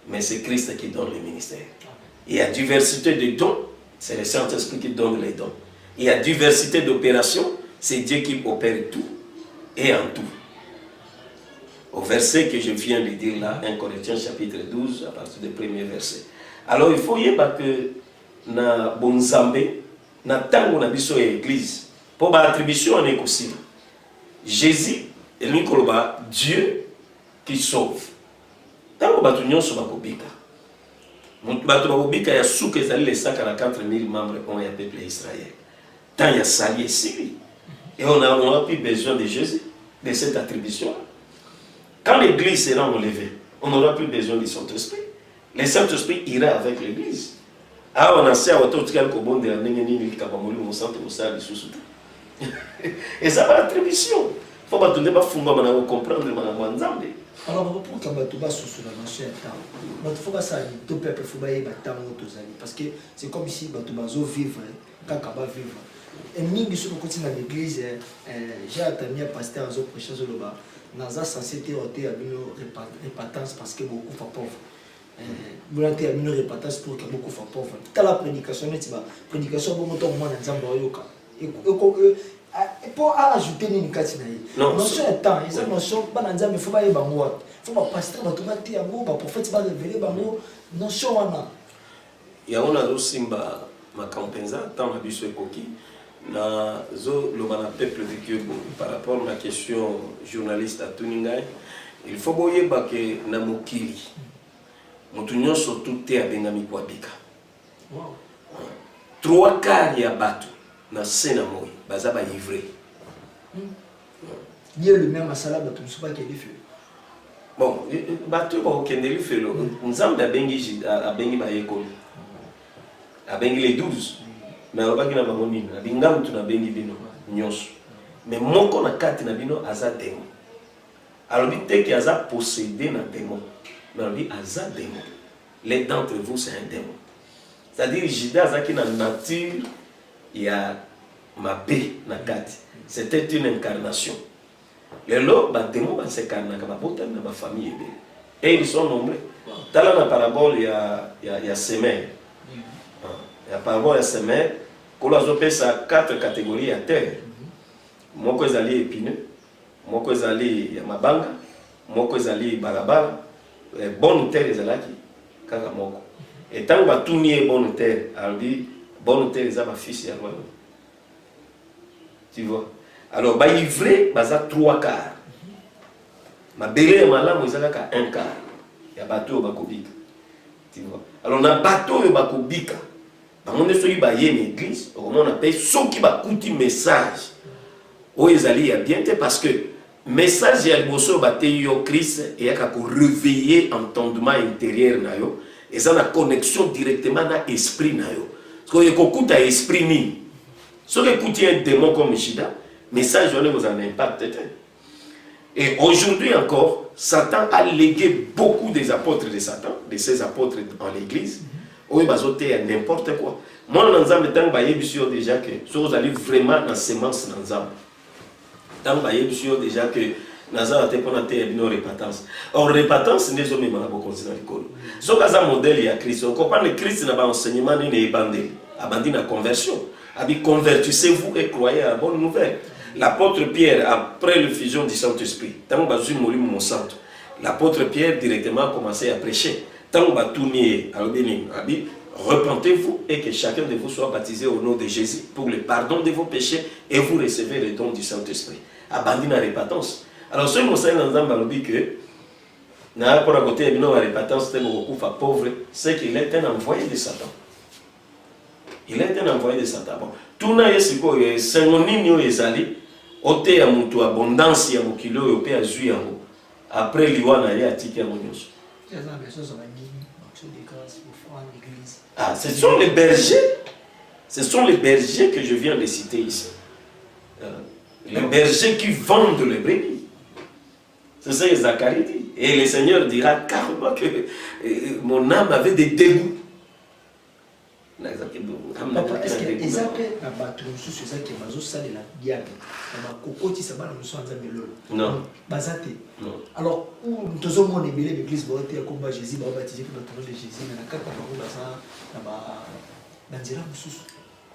[SPEAKER 1] mais c'est Christ qui donne les ministères. Il y a diversité de dons, c'est le Saint-Esprit qui donne les dons. Il y a diversité d'opérations, c'est Dieu qui opère tout et en tout. Au verset que je viens de dire là, 1 Corinthiens chapitre 12, à partir du premier verset. Alors il faut y avoir que na bonzambe, na tango na biso ya église, pour ba attribution on est possible. Jésus, et lui koloba Dieu qui sauve. Tango batu nyonso bakobika. Batu bakobika ya souke ezali les 144 000 membres on ya peuple Israël. Tant ya sali ici. Et on a plus besoin de Jésus, de cette attribution. Quand l'église sera enlevée, on n'aura plus besoin du Saint-Esprit. Le Saint-Esprit ira avec l'église. Ah, on a ça, on a tout le monde de la et ça va attribution. Il faut pas tout le monde comprendre.
[SPEAKER 2] Alors, pour que tu vas sous la nation, il faut que ça tout peuple faut parce que c'est comme si tu vas vivre quand tu vas vivre. Et nous sur le côté de l'église, j'ai attendu un pasteur à prêcher sur le bas. Nous avons censé être répatance parce que beaucoup sont pauvres. Nous avons été une répatance pour que beaucoup soient pauvres. Dans la prédication, prédication, beaucoup de monde et pour ajouter une catégorie. Non, notion est temps. Ils ont notion, il faut pas y avoir. Il faut pas pasteur, il faut pas y avoir. Prophète va révéler notion wana.
[SPEAKER 1] Il y a un aussi ma compensa tant la biso ekoki na zo le peuple de Dieu par rapport à la question journaliste à Tuningai. Il faut boyer que na mokili. Motunyo surtout te abengami kwa bika. Wow. 3/4 ya batu na sena moi bazaba livré.
[SPEAKER 2] Il y a le même masala batu soba ke life.
[SPEAKER 1] Bon, batu ba okende life lo. Nzambe abengi ba ekoli. Abengi les 12. Mais on va pas na bamoni na bingam tu na bengi bino nyonso. Mais moko na kati na bino aza démon. Alors dit que aza possédé na démon. Mais on dit aza démon. Les d'entre vous c'est un démon. C'est-à-dire Judas aza qui na nature il y a ma paix na kati. C'était une incarnation. Les lots ba démon ba s'incarner ka ba botam na ba famille et ils sont nombreux. Dans la parabole il y a Semer. Il y a parabole ya Semer. Qu'on a opéré ça 4 catégories à terre. Moko ezali épineux, moko ezali ya mabanga, moko ezali balabala, bonne terre ezalaki kaka moko. Et tant que tout nie bonne terre, alors dit bonne terre ezaba fils ya royaume. Tu vois? Alors ba ivré baza 3/4. Ma belé malamu ezalaka 1/4. Ya bateau bakobika. Tu vois? Alors na bateau bakobika. On est sur une église, on appelle ceux qui va écouter message. Où ils allaient bien parce que message est le bataille Christ et a réveiller entendement intérieur na yo et ça la connexion directement na esprit na yo. Parce que écoute à esprit ni. Si vous écoutez un démon comme Shida, message on vous en impact. Et aujourd'hui encore, Satan a légué beaucoup des apôtres de Satan, de ses apôtres en l'église. Oui, bazoter n'importe quoi. Moi, dans l'ensemble, tant que sûr déjà que si vous allez vraiment dans semence dans l'ensemble, tant que sûr déjà que naza te pona te bino repentance. Or repentance n'est jamais malabo konzina likolo. So kaza modèle ya Christ. On comprend le Christ na ba enseignement ni ebandeli. Abandi na conversion. Abi convertissez-vous et croyez à la bonne nouvelle. L'apôtre Pierre, après la fusion du Saint-Esprit, tant que mon centre, l'apôtre Pierre directement a commencé à prêcher. Tant que tourner à l'obéni, repentez-vous et que chacun de vous soit baptisé au nom de Jésus pour le pardon de vos péchés et vous recevez le don du Saint-Esprit. Abandonne la repentance. Alors, ce que nous savons dans le dit que, n'a pas côté de la repentance, pauvre, c'est qu'il est un envoyé de Satan. Il est un envoyé de Satan. Bon, tout n'a pas c'est c'est un nino ezali, ote ya mutu abondance ya mukilo yo pe azui yango. Après liwana ya tiki ya monyoso. Ah, ce sont les bergers. Ce sont les bergers que je viens de citer ici. Les bergers qui vendent les brebis. C'est ça que Zacharie dit. Et le Seigneur dira carrément que mon âme avait des dégoûts.
[SPEAKER 2] Papa, est-ce que les appels à battre sous ce qui est basé sur la diable, kokoti ça va dans le sens de
[SPEAKER 1] non.
[SPEAKER 2] Basate. Alors, nous sommes en l'église, comme Jésus va baptiser pour le nom de Jésus, mais la carte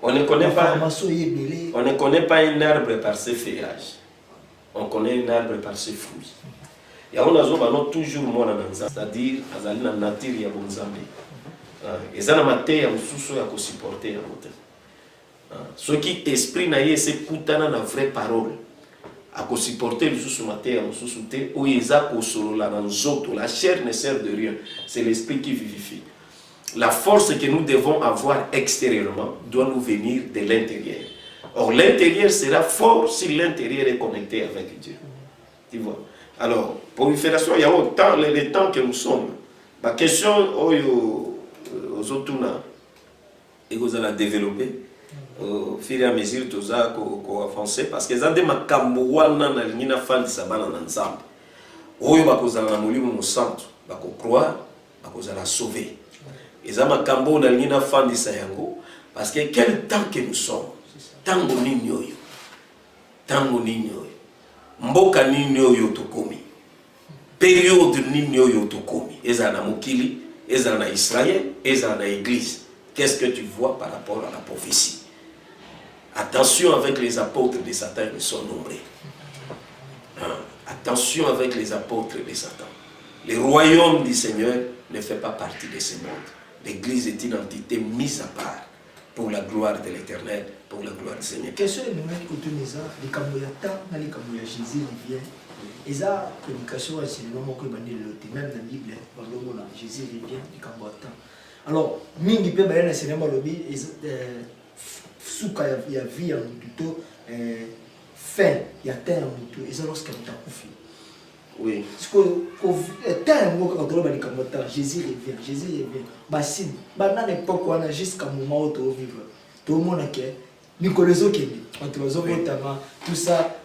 [SPEAKER 1] on ne connaît pas un arbre par ses feuillages. On connaît un arbre par ses fruits. Et on a toujours moi c'est-à-dire la nature ya bonzambe. Et ça n'a pas été à supporter. Ce qui esprit n'a c'est coutana la vraie parole. À supporter le sous-maté, où ils ont la chair ne sert de rien. C'est l'esprit qui vivifie. La force que nous devons avoir extérieurement doit nous venir de l'intérieur. Or, l'intérieur sera fort si l'intérieur est connecté avec Dieu. Tu vois? Alors, prolifération, il y a autant les temps que nous sommes. Ma question, aux autres, et vous allez développer au fur et à mesure que vous allez avancer, parce que vous avez des makamouana na lingina fan de sabana na nzambe. Oyo bakozala na molimo mo centre, bakokroire, bakozala sauver. Et ça makambo na lingina fan de sayango, parce que quel temps que nous sommes, tango nini oyo, tango nini oyo, mboka nini oyo tokomi, période nini oyo tokomi, eza na mokili, eza na Israël, eza na église. Qu'est-ce que tu vois par rapport à la prophétie? Attention avec les apôtres de Satan, ils sont nombreux. Attention avec les apôtres de Satan. Le royaume du Seigneur ne fait pas partie de ce monde. L'église est une entité mise à part pour la gloire de l'Éternel, pour la gloire du Seigneur.
[SPEAKER 2] Quels sont les moments qui utilisent les camoyata, les camoyata Jésus vient? Et ça, prédication, c'est le moment que même dans la Bible, Jésus vient, les camoyata. Alors, mingi pe bayana cinéma lobby suka ya vie en plutôt fin ya terme tout et ça lorsqu'elle t'a confié.
[SPEAKER 1] Oui.
[SPEAKER 2] Parce que terme quand on va dire comme ça Jésus revient. Basim, bana l'époque on a jusqu'à moment où tu vivre. Tout le monde a que Nicoloso Kende, Antozo Botama, tout ça,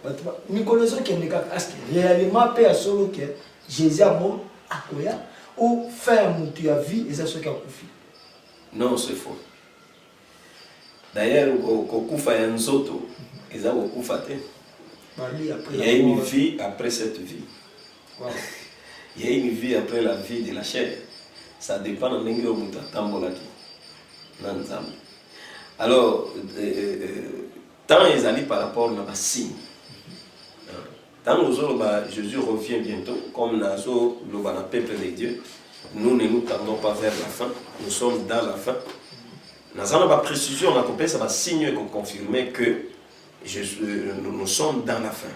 [SPEAKER 2] Nicoloso Kende est-ce que réellement paix solo que Jésus a mort à quoi ou faire tu as vie et ça ce qui a confié.
[SPEAKER 1] Non, c'est faux. D'ailleurs, au Koufa et Nzoto, ils ont Koufa. Il y a une vie après cette vie. Wow. Il y a une vie après la vie de la chair. Ça dépend de l'engue au Tambolaki. Alors, tant ils allaient par rapport à la signe. Tant Jésus revient bientôt, comme le peuple de Dieu. Nous ne nous tendons pas vers la fin, nous sommes dans la fin. Nous avons une précision, on a compris, ça va signer qu'on confirme que nous sommes dans la fin.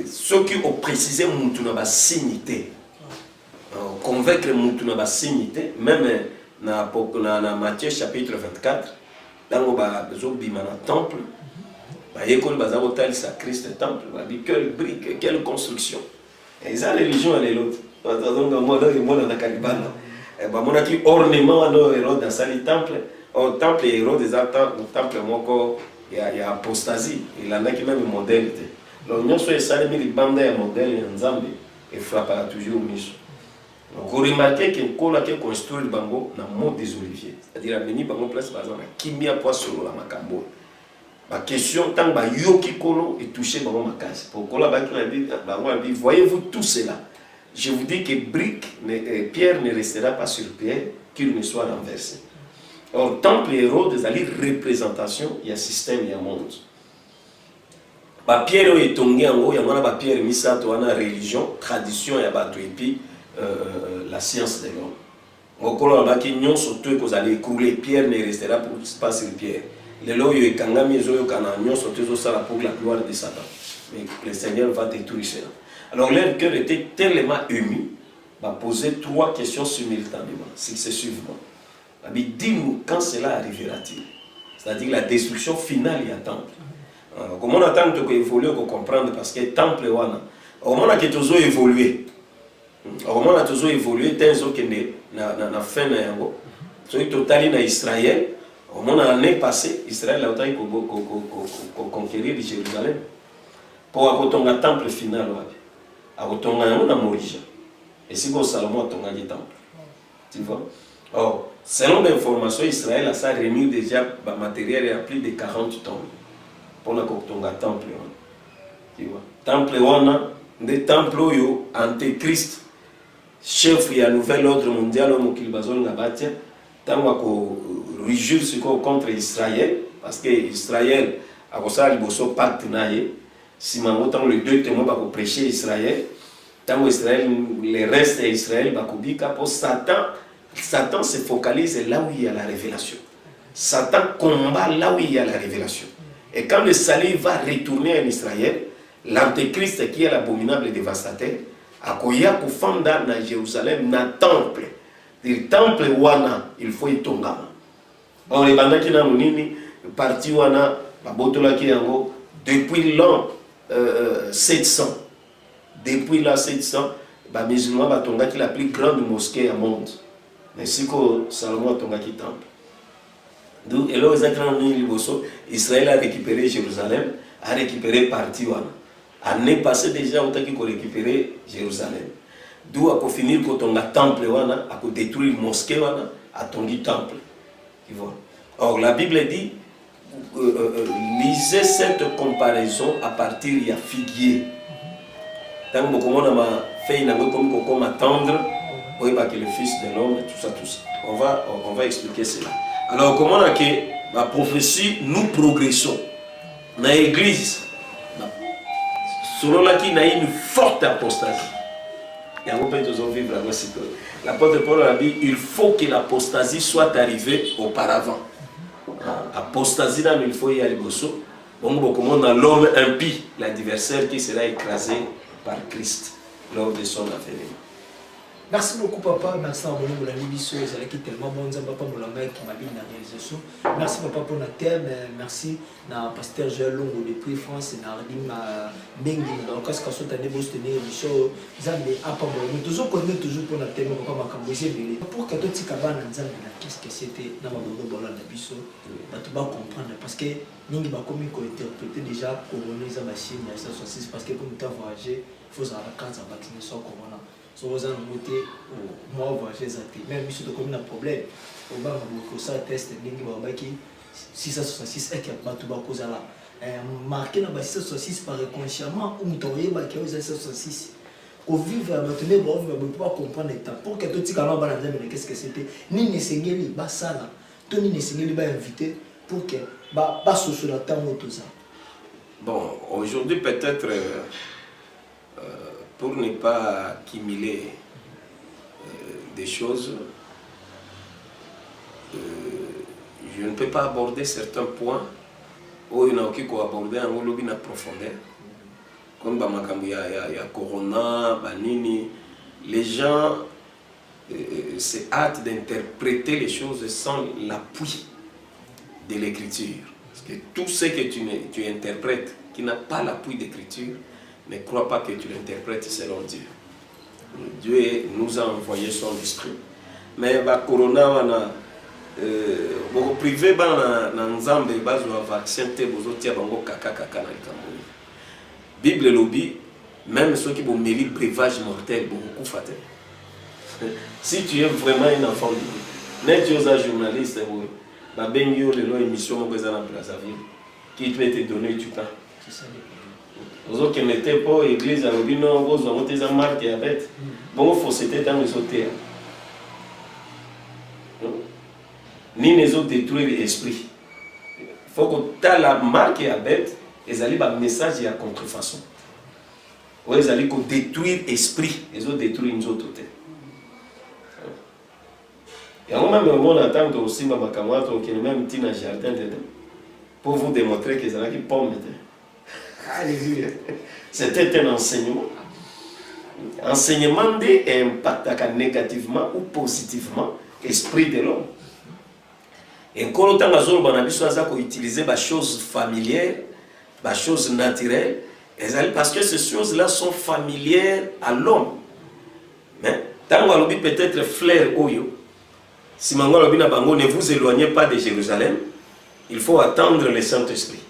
[SPEAKER 1] Ceux qui ont précisé la signité, convaincre la signité, même dans Matthieu chapitre 24, dans le temple, Christ temple, quelle brique, quelle construction. Et ça, la religion, elle est l'autre. On a qui ornement dans le temple. Au temple, il y a temple, il y a apostasie. Il y en a qui même modèle. Donc, nous sommes les bandes et modèles en Zambie et frappent toujours au miso. Donc, vous remarquez qu'on a construit le bango dans le mode des oliviers. C'est-à-dire, à Meni, bango place, par exemple, qui m'y a poisson sur la macambo. la question, tant que yoki kolo est touché par ma case. Pour voyez-vous tout cela. Je vous dis que Pierre ne restera pas sur Pierre, qu'il ne soit renversé. Or, temple et Hérode, c'est représentation, il y a système, il y a monde. Pierre est tombé en haut, il y a Pierre Missa, la religion, tradition, il y a et puis la science de l'homme. Au col vous allez écrouler, Pierre ne restera pas sur Pierre. Les lois et Kangami, pour la gloire de Satan. Mais le Seigneur va détruire cela. Alors leur cœur était tellement ému, va poser 3 questions simultanément, successivement. Dis-nous quand cela arrivera-t-il? C'est-à-dire la destruction finale il y a temple. Comment on attend que évoluer pour comprendre parce que temple wana. Comment on a que toujours évolué. Comment on a toujours évolué tenzo kende na fin na yango. So totali na Israël. Comment l'année passée Israël a été conquérir Jérusalem. Pour avoir un temple final wapi. Akotonga yango na Morija. Et si vous Salomon tonga di temple. Tu vois? Or, selon l'information, Israël a remis déjà le matériel à plus de 40 tonnes pour la tonga temple. Tu vois? Temple wana, des temples yo antéchrist, chef de la nouvel ordre mondial au Mokilbazol Nabatia, tant qu'on rejure contre Israël, parce que Israël a un pacte naïe. Si tant les 2 témoins pour prêcher Israël, tant Israël, le reste d'Israël, pour Satan se focalise là où il y a la révélation. Satan combat là où il y a la révélation. Et quand le salut va retourner en Israël, l'antéchrist qui est l'abominable dévastateur, a koya kufanda na Jérusalem na temple. Le temple wana il faut y tomber. Bon les bandaki na munini parti wana babotola ki yango depuis l'an 700. Depuis l'an 700, les musulmans ont la plus grande mosquée au monde. Mais si Salomon a tonga qui temple. Donc, Israël a récupéré Jérusalem, a récupéré partie. L'année passée déjà, on a récupéré Jérusalem. D'où a finir quand on a temple, a détruire mosquée, a tongi temple. Or, la Bible dit, lisez cette comparaison à partir il y a figuier. Tant que on a fait comme attendre, que le Fils de l'homme, tout ça. On va expliquer cela. Alors, comment on a que la prophétie, nous progressons. Dans l'église, selon laquelle il y a une forte apostasie. Et on peut toujours vivre la situation. L'apôtre Paul a dit il faut que l'apostasie soit arrivée auparavant. Apostasie, il faut y aller. Donc, comment on a l'homme impie, l'adversaire qui sera écrasé par Christ lors de son avènement.
[SPEAKER 2] Merci beaucoup papa, merci à vous pour la émission, vous allez tellement bon, papa pour la main qui m'a dit la réalisation. Merci papa pour notre thème, merci à pasteur Joël Longo depuis France et à Ardim Bengi. Donc qu'est-ce que soit année vous tenir émission, Zambé à pas bon, mais toujours connaît toujours pour notre thème papa m'a camboisé belé. Pour que tout ce cabane Zambé qu'est-ce que c'était dans ma bodo bola na biso, tu vas comprendre parce que ningi ba comme ko interpréter déjà coroner za machine ya 166 parce que pour nous voyager, il faut avoir la carte à bâtiment sur corona. So vous en notez moi voyager zati même si comme un problème au bas beaucoup ça test ningi ba qui 666 et qu'il ba tout ba cause là marqué na ba 666 par inconsciemment ou mutoye ba qui 666 au vivre maintenant bon on ne peut pas comprendre l'état pour que tout ce qu'on va dans qu'est-ce que c'était ni ne sengeli ba sana to ni ne sengeli ba invité pour que ba sur la temps tout ça.
[SPEAKER 1] Bon aujourd'hui peut-être pour ne pas accumuler des choses, je ne peux pas aborder certains points où il y a qui aborder en profondeur. Comme il y a Corona, Banini, les gens se hâtent d'interpréter les choses sans l'appui de l'écriture. Parce que tout ce que tu interprètes qui n'a pas l'appui d'écriture, ne crois pas que tu l'interprètes selon Dieu. Dieu nous a envoyé son esprit. Mais le corona, le privé, Nzambe, le vaccin, la Bible lobby, même ceux qui vont mériter breuvage mortel, beaucoup fatel. Si tu es vraiment un enfant de Dieu, tu es un journaliste, tu as une émission dans Brazzaville. qui peut te donner du pain.
[SPEAKER 2] C'est ça.
[SPEAKER 1] Aux autres qui n'étaient pas l'église, à l'obino, vous avez des marques et avec. Bon, il faut c'était dans les autres. Ni les autres détruire l'esprit. Il faut que tu aies la marque et avec, ils allaient un message et à contrefaçon. Ou ils allaient détruire l'esprit, les autres détruire les autres. Et on même on attend aussi ma camarade qui est même petit dans le jardin dedans pour vous démontrer qu'ils ont qui pomme. Alléluia. C'était un enseignement. Enseignement impacte négativement ou positivement l'esprit de l'homme. Et quand on a utilisé des choses familières, des choses naturelles, parce que ces choses-là sont familières à l'homme. Mais tant qu'on a peut-être flair oyo, si ne vous éloignez pas de Jérusalem, il faut attendre le Saint-Esprit.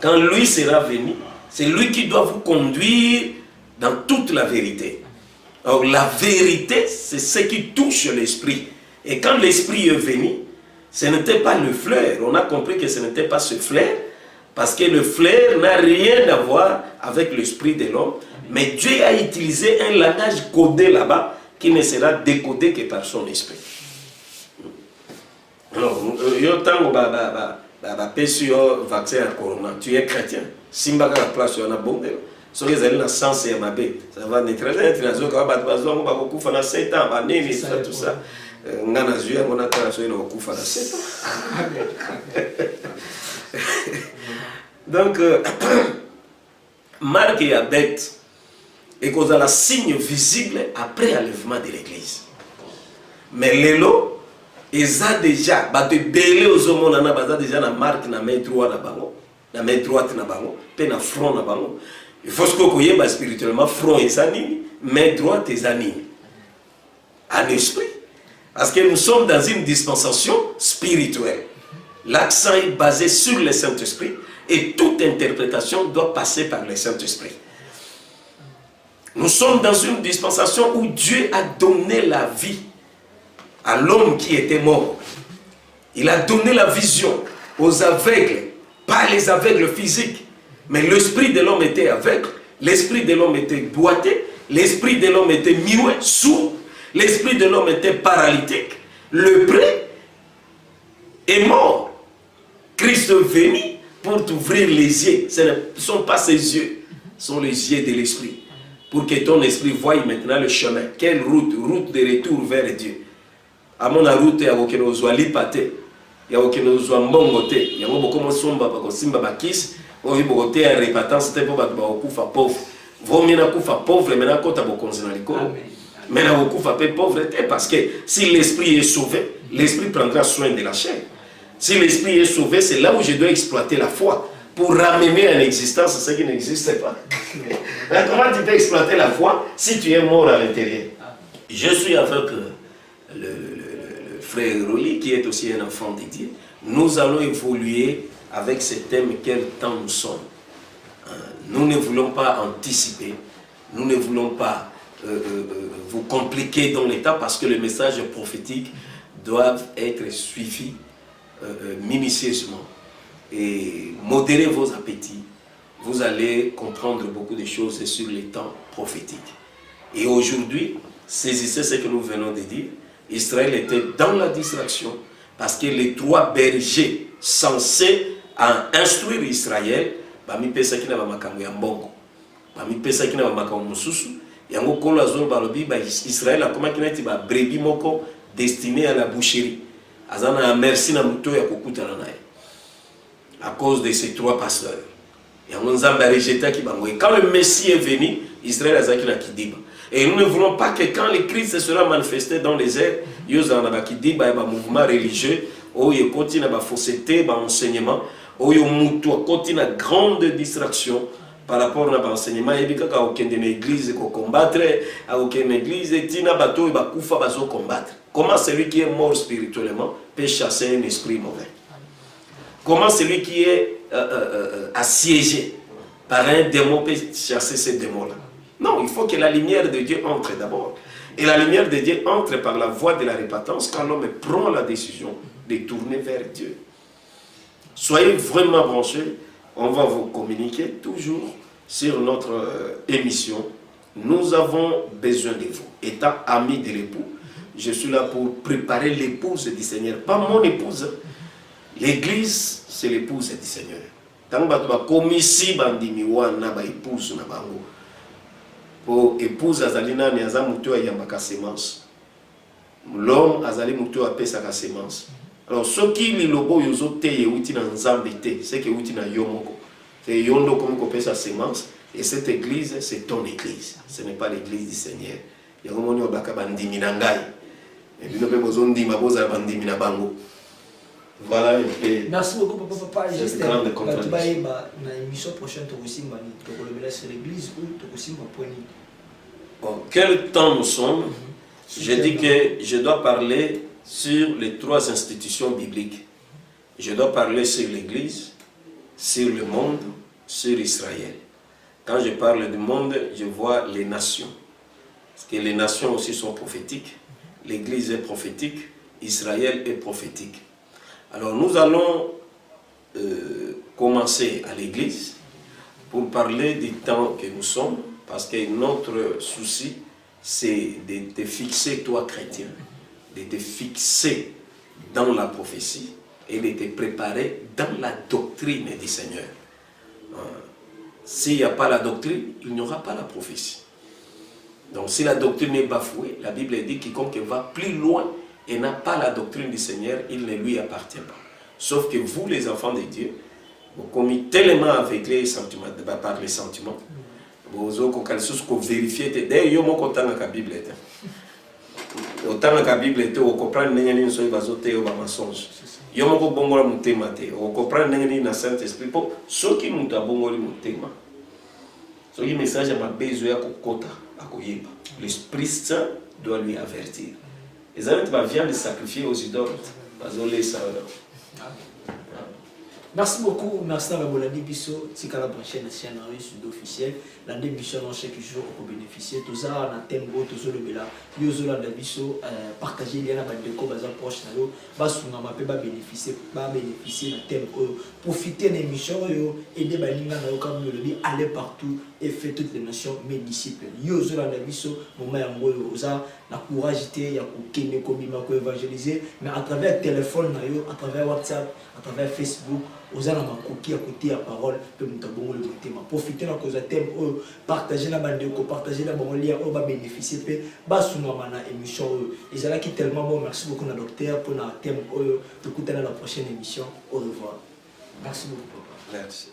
[SPEAKER 1] Quand lui sera venu, c'est lui qui doit vous conduire dans toute la vérité. Alors la vérité, c'est ce qui touche l'esprit. Et quand l'esprit est venu, ce n'était pas le flair. On a compris que ce n'était pas ce flair, parce que le flair n'a rien à voir avec l'esprit de l'homme. Mais Dieu a utilisé un langage codé là-bas, qui ne sera décodé que par son esprit. Alors, vaccin à corona, tu es chrétien. Simba la place on a bon. So les allez dans sens et ma bé. Ça va être très intéressant quand on va beaucoup faire 7 ans, tout ça. On a Dieu, on a travaillé au coup faire 7 ans. Donc Marc et Abed et cause à la signe visible après l'enlèvement de l'église. Mais l'élo ils ont déjà, aux hommes, déjà na marque na main droite na bango, na main droite na bango, puis na front na bango. Il faut que vous ayez spirituellement front et sanini, main droite et sanini. En esprit. Parce que nous sommes dans une dispensation spirituelle. L'accent est basé sur le Saint-Esprit et toute interprétation doit passer par le Saint-Esprit. Nous sommes dans une dispensation où Dieu a donné la vie à l'homme qui était mort. Il a donné la vision aux aveugles, pas les aveugles physiques, mais l'esprit de l'homme était aveugle, l'esprit de l'homme était boité, l'esprit de l'homme était muet, sourd, l'esprit de l'homme était paralytique, lepreux est mort. Christ est venu pour t'ouvrir les yeux. Ce ne sont pas ses yeux, ce sont les yeux de l'esprit. Pour que ton esprit voie maintenant le chemin. Quelle route? Route de retour vers Dieu. À mon route, il y a aucun ozwa lipate, il y a aucun ozwa mbongote, il y a beaucoup somba parce que simba bakis, on vit beaucoup de répétance, c'était pour battre beaucoup fa pauvre. Vaut mieux na kufa pauvre, mais na kota beaucoup konzinaliko. Mais na beaucoup fa pauvreté parce que si l'esprit est sauvé, l'esprit prendra soin de la chair. Si l'esprit est sauvé, c'est là où je dois exploiter la foi pour ramener en existence ce qui n'existait pas. Comment tu peux exploiter la foi si tu es mort à l'intérieur? Je suis avec le frère Roli, qui est aussi un enfant de Dieu. Nous allons évoluer avec ce thème quel temps nous sommes. Nous ne voulons pas anticiper, nous ne voulons pas vous compliquer dans l'état parce que les messages prophétiques doivent être suivis minutieusement. Et modérez vos appétits, vous allez comprendre beaucoup de choses sur les temps prophétiques. Et aujourd'hui, saisissez ce que nous venons de dire. Israël était dans la distraction parce que les 3 bergers censés instruire Israël, bami pesa kina ba makambo ya mbongo, bami pesa kina ba makambo mususu, yango kolo azolo balobi ba Israël akoma kina ti ba brebis moko destiné à la boucherie. Azana merci na muto ya kokutana naye. À cause de ces 3 pasteurs. Yango nzamba rejeta ki bango. Et quand le Messie est venu, Israël azaki na kidiba. Et nous ne voulons pas que quand le Christ sera manifesté dans les airs, il y a un mouvement religieux, où il continue à fausseté, à enseignement, où il continue à grande distraction par rapport à l'enseignement. Il y a aucune église qui combattre, aucune église qui combattre. Comment celui qui est mort spirituellement peut chasser un esprit mauvais? Comment celui qui est assiégé par un démon peut chasser ce démon-là? Non, il faut que la lumière de Dieu entre d'abord. Et la lumière de Dieu entre par la voie de la repentance quand l'homme prend la décision de tourner vers Dieu. Soyez vraiment branchés on va vous communiquer toujours sur notre émission. Nous avons besoin de vous. Étant ami de l'époux, je suis là pour préparer l'épouse du Seigneur. Pas mon épouse. L'église, c'est l'épouse du Seigneur. Tant que tu vas commissi bandimiwa na ba épouse na bango. Pour épouse azalina ni azamuto ayambaka semence. L'homme azali muto apesa ka semence. Alors ce qui li lobo yozo te yeuti na nzambe te, c'est que yeuti na yomoko. C'est yondo comme ko pesa semence et cette église c'est ton église. Ce n'est pas l'église du Seigneur. Yagomoni obaka bandimi na ngai. Et bino pe bozo ndima boza bandimi na bango. Voilà un peu.
[SPEAKER 2] Merci beaucoup, papa. Juste
[SPEAKER 1] dans
[SPEAKER 2] l'émission prochaine, tu aussi sur l'église ou tu aussi
[SPEAKER 1] bon, quel temps nous sommes? Je dis que je dois parler sur les 3 institutions bibliques. Je dois parler sur l'église, sur le monde, sur Israël. Quand je parle du monde, je vois les nations. Parce que les nations aussi sont prophétiques. L'église est prophétique, Israël est prophétique. Alors nous allons commencer à l'église pour parler du temps que nous sommes, parce que notre souci, c'est de te fixer, toi chrétien, de te fixer dans la prophétie et de te préparer dans la doctrine du Seigneur. S'il n'y a pas la doctrine, il n'y aura pas la prophétie. Donc si la doctrine est bafouée, la Bible dit quiconque va plus loin et n'a pas la doctrine du Seigneur, il ne lui appartient pas. Sauf que vous, les enfants de Dieu, vous commis tellement avec les sentiments, par les sentiments, vous avez vérifié. D'ailleurs, vous avez la Bible. Autant la Bible, vous comprenez que vous avez un mensonge. Vous comprenez que le Saint-Esprit, ceux qui nous ont dit, ce message a besoin de l'Esprit Saint doit lui avertir. Les amis viennent de sacrifier aux idoles.
[SPEAKER 2] Merci beaucoup, merci à la Bolani Bisso, c'est la prochaine chaîne officielle. La démission chaque jour pour bénéficier. Tout ça, on a thème beau, tout ça le bela. Yozola de Bisso, partager les liens avec des copains proches. Basuna m'a pas bénéficier, de thème. Profiter des missions, aider les gens comme le dit, aller partout et faire toutes les nations mes disciples. Yozola de Bisso, moment où osa, la courage il y a aucun commis à évangéliser, mais à travers le téléphone, à travers WhatsApp, à travers Facebook. Aux gens qui côté à côté à parole que nous avons le thème. Profitez de cause thème, partager la bande, partager la bande, on va bénéficier de la émission. Et c'est là qui est tellement bon. Merci beaucoup, docteur, pour le thème. Écoutez la prochaine émission. Au revoir. Merci beaucoup, papa.
[SPEAKER 1] Merci.